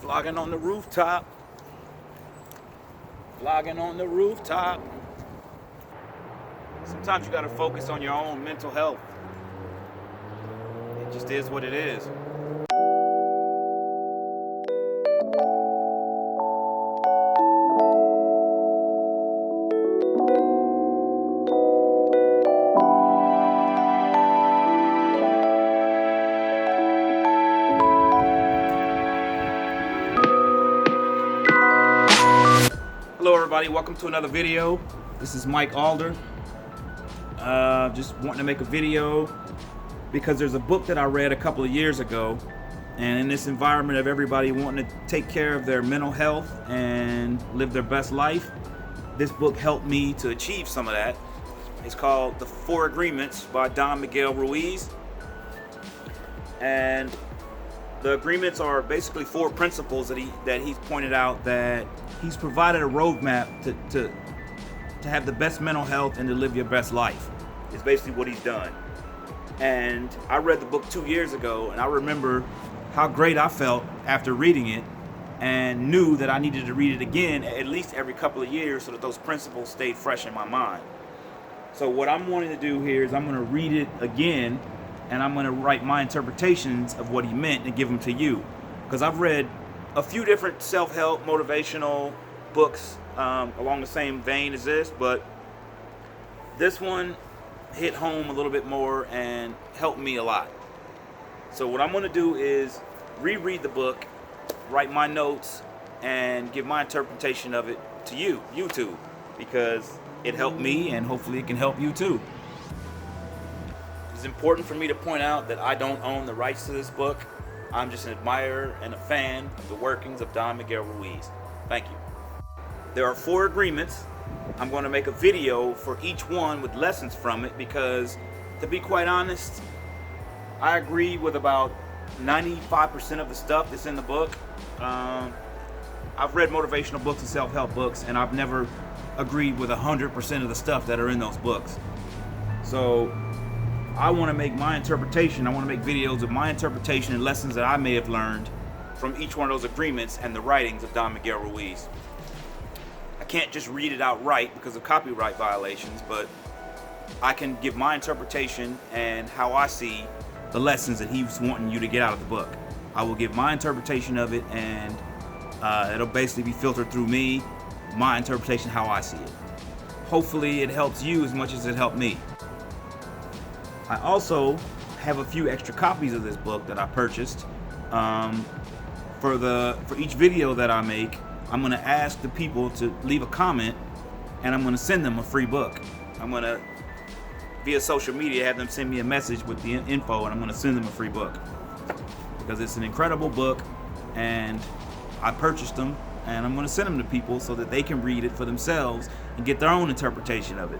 Vlogging on the rooftop. Vlogging on the rooftop. Sometimes you gotta focus on your own mental health. It just is what it is. Hello everybody, welcome to another video. This is Mike Alder. Just wanting to make a video because there's a book that I read a couple of years ago, and in this environment of everybody wanting to take care of their mental health and live their best life, this book helped me to achieve some of that. It's called The 4 Agreements by Don Miguel Ruiz, and the agreements are basically 4 principles that he's pointed out, that he's provided a roadmap to have the best mental health and to live your best life. It's basically what he's done. And I read the book 2 years ago, and I remember how great I felt after reading it, and knew that I needed to read it again at least every couple of years so that those principles stayed fresh in my mind. So what I'm wanting to do here is I'm going to read it again, and I'm going to write my interpretations of what he meant and give them to you. Because I've read a few different self-help, motivational books along the same vein as this, but this one hit home a little bit more and helped me a lot. So what I'm going to do is reread the book, write my notes, and give my interpretation of it to you two, because it helped me and hopefully it can help you too. It's important for me to point out that I don't own the rights to this book. I'm just an admirer and a fan of the workings of Don Miguel Ruiz. Thank you. There are 4 agreements. I'm going to make a video for each one with lessons from it because, to be quite honest, I agree with about 95% of the stuff that's in the book. I've read motivational books and self-help books, and I've never agreed with 100% of the stuff that are in those books. So I want to make my interpretation. I want to make videos of my interpretation and lessons that I may have learned from each one of those agreements and the writings of Don Miguel Ruiz. I can't just read it outright because of copyright violations, but I can give my interpretation and how I see the lessons that he's wanting you to get out of the book. I will give my interpretation of it, and it'll basically be filtered through me, my interpretation, how I see it. Hopefully it helps you as much as it helped me. I also have a few extra copies of this book that I purchased. For each video that I make, I'm going to ask the people to leave a comment, and I'm going to send them a free book. I'm going to, via social media, have them send me a message with the info, and I'm going to send them a free book. Because it's an incredible book, and I purchased them, and I'm going to send them to people so that they can read it for themselves and get their own interpretation of it.